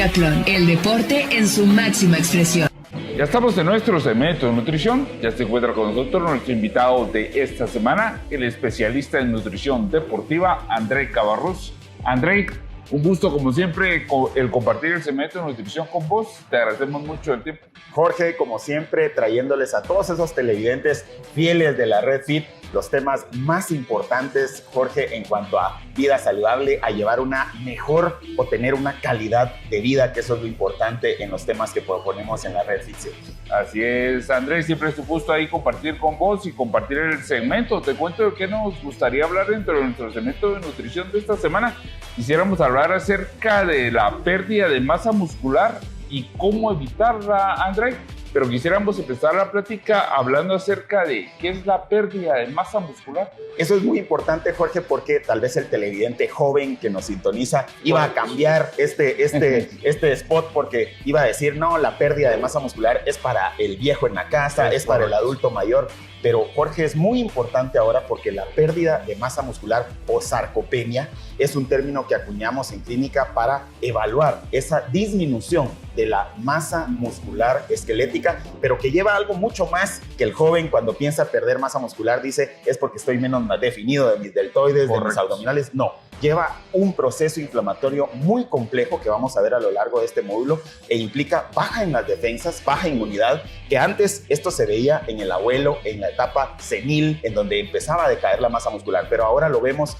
Decatlón, el deporte en su máxima expresión. Ya estamos en nuestro segmento de nutrición. Ya se encuentra con nosotros nuestro invitado de esta semana, el especialista en nutrición deportiva, Andrei Cabarrús. Andrei, un gusto como siempre el compartir el segmento de nutrición con vos. Te agradecemos mucho el tiempo. Jorge, como siempre, trayéndoles a todos esos televidentes fieles de la Red Fit los temas más importantes, Jorge, en cuanto a vida saludable, a llevar una mejor o tener una calidad de vida, que eso es lo importante en los temas que proponemos en la Red Fit. Así es, Andrés, siempre es un gusto ahí compartir con vos y compartir el segmento. Te cuento de qué nos gustaría hablar dentro de nuestro segmento de nutrición de esta semana. Quisiéramos hablar acerca de la pérdida de masa muscular y cómo evitarla, Andrés. Pero quisiéramos empezar la plática hablando acerca de qué es la pérdida de masa muscular. Eso es muy importante, Jorge, porque tal vez el televidente joven que nos sintoniza iba a cambiar este spot porque iba a decir, no, la pérdida de masa muscular es para el viejo en la casa, es para el adulto mayor. Pero, Jorge, es muy importante ahora porque la pérdida de masa muscular o sarcopenia es un término que acuñamos en clínica para evaluar esa disminución de la masa muscular esquelética, pero que lleva algo mucho más que el joven cuando piensa perder masa muscular dice es porque estoy menos definido de mis deltoides, de mis abdominales. No, lleva un proceso inflamatorio muy complejo que vamos a ver a lo largo de este módulo e implica baja en las defensas, baja inmunidad, que antes esto se veía en el abuelo, en la etapa senil, en donde empezaba a decaer la masa muscular, pero ahora lo vemos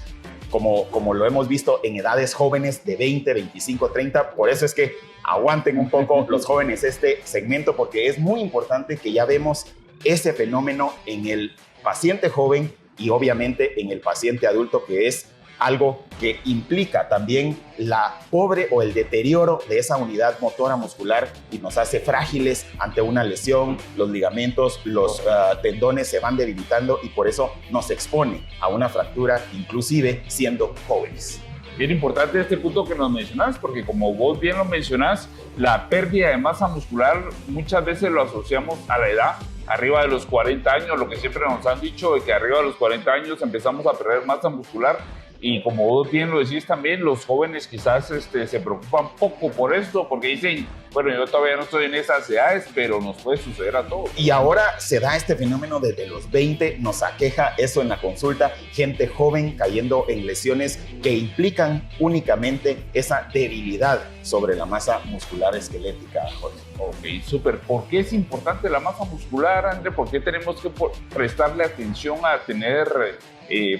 como lo hemos visto en edades jóvenes de 20, 25, 30. Por eso es que aguanten un poco los jóvenes este segmento, porque es muy importante que ya vemos ese fenómeno en el paciente joven y obviamente en el paciente adulto, que es algo que implica también la pobre o el deterioro de esa unidad motora muscular y nos hace frágiles ante una lesión. Los ligamentos, los tendones se van debilitando y por eso nos expone a una fractura, inclusive siendo jóvenes. Bien importante este punto que nos mencionas, porque como vos bien lo mencionás, la pérdida de masa muscular muchas veces lo asociamos a la edad. Arriba de los 40 años, lo que siempre nos han dicho de que arriba de los 40 años empezamos a perder masa muscular. Y como vos bien lo decís también, los jóvenes quizás se preocupan poco por esto, porque dicen, bueno, yo todavía no estoy en esas edades, pero nos puede suceder a todos. Y ahora se da este fenómeno desde los 20, nos aqueja eso en la consulta, gente joven cayendo en lesiones que implican únicamente esa debilidad sobre la masa muscular esquelética, Jorge. Ok, súper. ¿Por qué es importante la masa muscular, André? ¿Por qué tenemos que prestarle atención a tener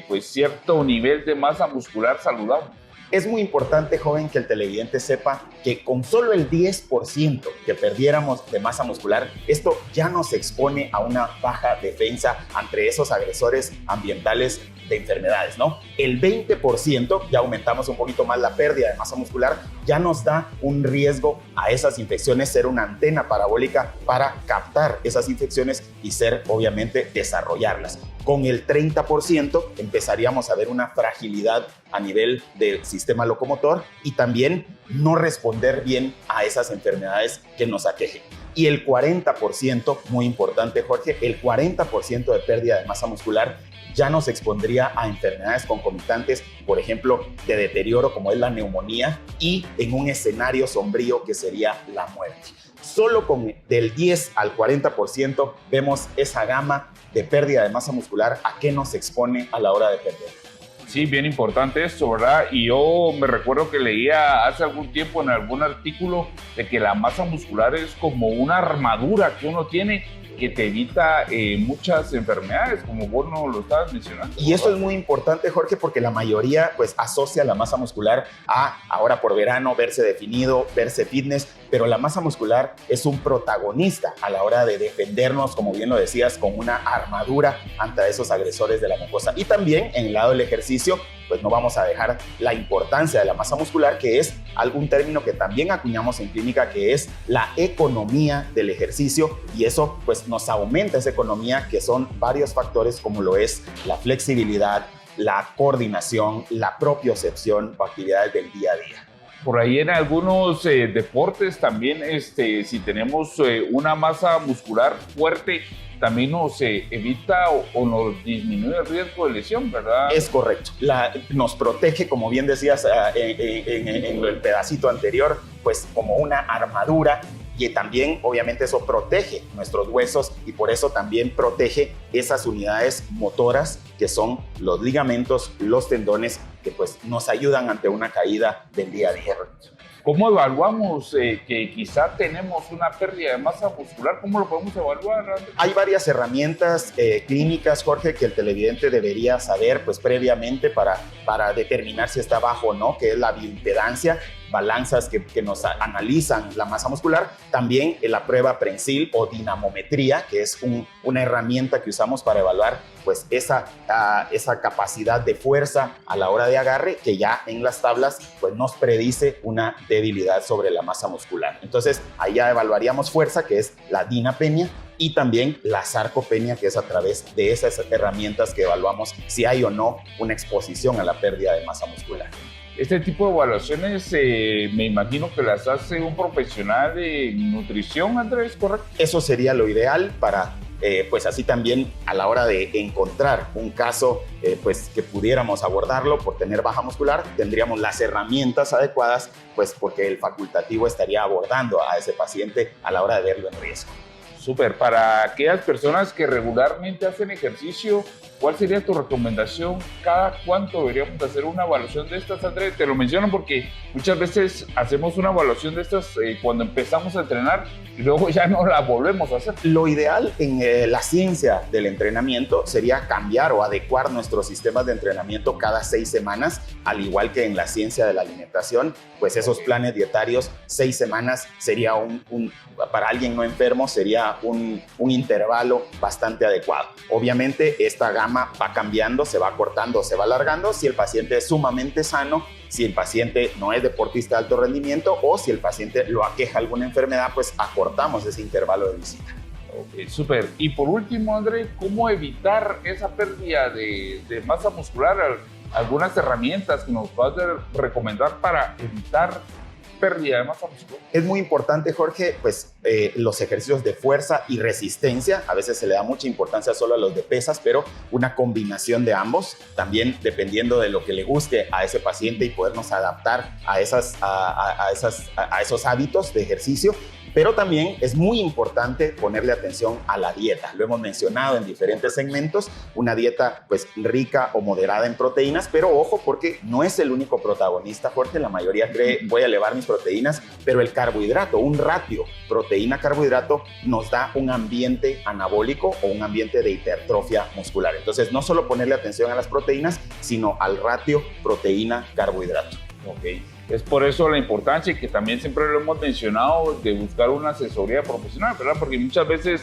pues cierto nivel de masa muscular saludable? Es muy importante, joven, que el televidente sepa que con solo el 10% que perdiéramos de masa muscular, esto ya nos expone a una baja defensa ante esos agresores ambientales de enfermedades, ¿no? El 20%, ya aumentamos un poquito más la pérdida de masa muscular, ya nos da un riesgo a esas infecciones, ser una antena parabólica para captar esas infecciones y ser, obviamente, desarrollarlas. Con el 30% empezaríamos a ver una fragilidad a nivel del sistema locomotor y también no responder bien a esas enfermedades que nos aquejen. Y el 40%, muy importante, Jorge, el 40% de pérdida de masa muscular ya nos expondría a enfermedades concomitantes, por ejemplo, de deterioro como es la neumonía y en un escenario sombrío que sería la muerte. Solo con del 10 al 40% vemos esa gama de pérdida de masa muscular a qué nos expone a la hora de perder. Sí, bien importante esto, ¿verdad? Y yo me recuerdo que leía hace algún tiempo en algún artículo de que la masa muscular es como una armadura que uno tiene que te evita muchas enfermedades, como vos no lo estabas mencionando. Y eso es muy importante, Jorge, porque la mayoría pues asocia la masa muscular a ahora por verano verse definido, verse fitness, pero la masa muscular es un protagonista a la hora de defendernos, como bien lo decías, con una armadura ante esos agresores de la mucosa. Y también en el lado del ejercicio, pues no vamos a dejar la importancia de la masa muscular, que es algún término que también acuñamos en clínica, que es la economía del ejercicio, y eso pues nos aumenta esa economía, que son varios factores como lo es la flexibilidad, la coordinación, la propiocepción o actividades del día a día. Por ahí en algunos deportes también, si tenemos una masa muscular fuerte, también nos evita o nos disminuye el riesgo de lesión, ¿verdad? Es correcto. Nos protege, como bien decías en el pedacito anterior, pues como una armadura, y también obviamente eso protege nuestros huesos y por eso también protege esas unidades motoras que son los ligamentos, los tendones, que pues nos ayudan ante una caída del día a día. ¿Cómo evaluamos que quizá tenemos una pérdida de masa muscular? ¿Cómo lo podemos evaluar? Hay varias herramientas clínicas, Jorge, que el televidente debería saber pues previamente para determinar si está bajo o no, que es la bioimpedancia, balanzas que nos analizan la masa muscular, también la prueba prensil o dinamometría, que es una herramienta que usamos para evaluar pues esa capacidad de fuerza a la hora de agarre, que ya en las tablas pues nos predice una debilidad sobre la masa muscular. Entonces allá evaluaríamos fuerza, que es la dinapenia, y también la sarcopenia, que es a través de esas herramientas que evaluamos si hay o no una exposición a la pérdida de masa muscular. Este tipo de evaluaciones me imagino que las hace un profesional de nutrición, Andrés, ¿correcto? Eso sería lo ideal para, pues así también a la hora de encontrar un caso pues que pudiéramos abordarlo por tener baja muscular, tendríamos las herramientas adecuadas, pues porque el facultativo estaría abordando a ese paciente a la hora de verlo en riesgo. Súper. Para aquellas personas que regularmente hacen ejercicio, ¿cuál sería tu recomendación? ¿Cada cuánto deberíamos hacer una evaluación de estas, Andrés? Te lo menciono porque muchas veces hacemos una evaluación de estas cuando empezamos a entrenar y luego ya no la volvemos a hacer. Lo ideal en la ciencia del entrenamiento sería cambiar o adecuar nuestros sistemas de entrenamiento cada 6 semanas, al igual que en la ciencia de la alimentación, pues esos planes dietarios, 6 semanas sería para alguien no enfermo, sería un intervalo bastante adecuado. Obviamente esta gama va cambiando, se va acortando, se va alargando si el paciente es sumamente sano, si el paciente no es deportista de alto rendimiento o si el paciente lo aqueja alguna enfermedad, pues acortamos ese intervalo de visita. Ok, súper. Y por último, André, ¿cómo evitar esa pérdida de masa muscular? Algunas herramientas que nos puedas recomendar para evitar pérdida de masa muscular. Es muy importante, Jorge, pues los ejercicios de fuerza y resistencia. A veces se le da mucha importancia solo a los de pesas, pero una combinación de ambos, también dependiendo de lo que le guste a ese paciente y podernos adaptar a esos hábitos de ejercicio. Pero también es muy importante ponerle atención a la dieta. Lo hemos mencionado en diferentes segmentos, una dieta pues rica o moderada en proteínas, pero ojo porque no es el único protagonista, Jorge. La mayoría cree voy a elevar mis proteínas, pero el carbohidrato, un ratio proteína-carbohidrato nos da un ambiente anabólico o un ambiente de hipertrofia muscular. Entonces no solo ponerle atención a las proteínas, sino al ratio proteína-carbohidrato. Ok. Es por eso la importancia, y que también siempre lo hemos mencionado, de buscar una asesoría profesional, ¿verdad? Porque muchas veces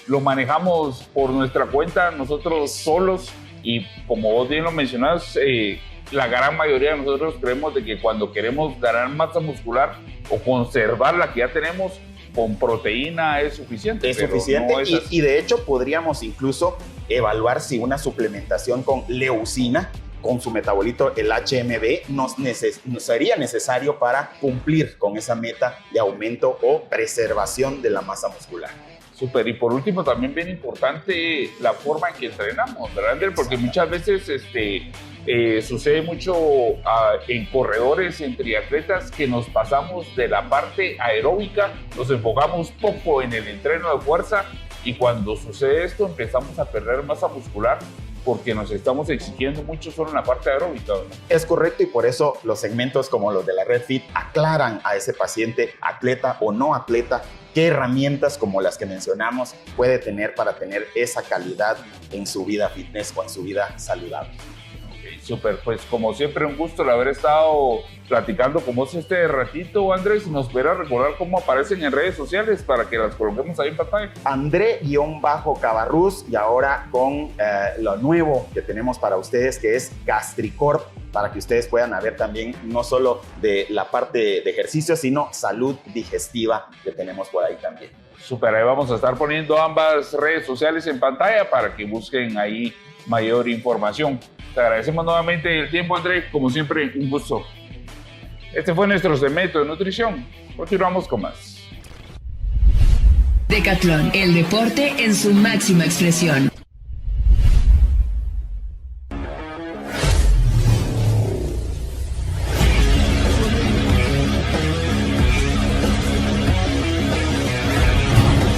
lo manejamos por nuestra cuenta, nosotros solos, y como vos bien lo mencionás, la gran mayoría de nosotros creemos de que cuando queremos ganar masa muscular o conservar la que ya tenemos, con proteína es suficiente. Es suficiente no es y de hecho podríamos incluso evaluar si una suplementación con leucina, con su metabolito, el HMB, nos sería necesario para cumplir con esa meta de aumento o preservación de la masa muscular. Súper. Y por último, también bien importante la forma en que entrenamos, ¿verdad, Ander? Porque muchas veces sucede mucho en corredores, en triatletas, que nos pasamos de la parte aeróbica, nos enfocamos poco en el entreno de fuerza, y cuando sucede esto empezamos a perder masa muscular porque nos estamos exigiendo mucho solo en la parte aeróbica, ¿verdad? Es correcto, y por eso los segmentos como los de la Red Fit aclaran a ese paciente, atleta o no atleta, qué herramientas como las que mencionamos puede tener para tener esa calidad en su vida fitness o en su vida saludable. Súper, pues como siempre un gusto el haber estado platicando con vos este ratito, Andrés. ¿Nos pudiera recordar cómo aparecen en redes sociales para que las coloquemos ahí en pantalla? André-Cabarrús, y ahora con lo nuevo que tenemos para ustedes, que es Gastricorp, para que ustedes puedan ver también no solo de la parte de ejercicio, sino salud digestiva que tenemos por ahí también. Súper, ahí vamos a estar poniendo ambas redes sociales en pantalla para que busquen ahí mayor información. Te agradecemos nuevamente el tiempo, André. Como siempre, un gusto. Este fue nuestro segmento de nutrición. Continuamos con más. Decatlon, el deporte en su máxima expresión.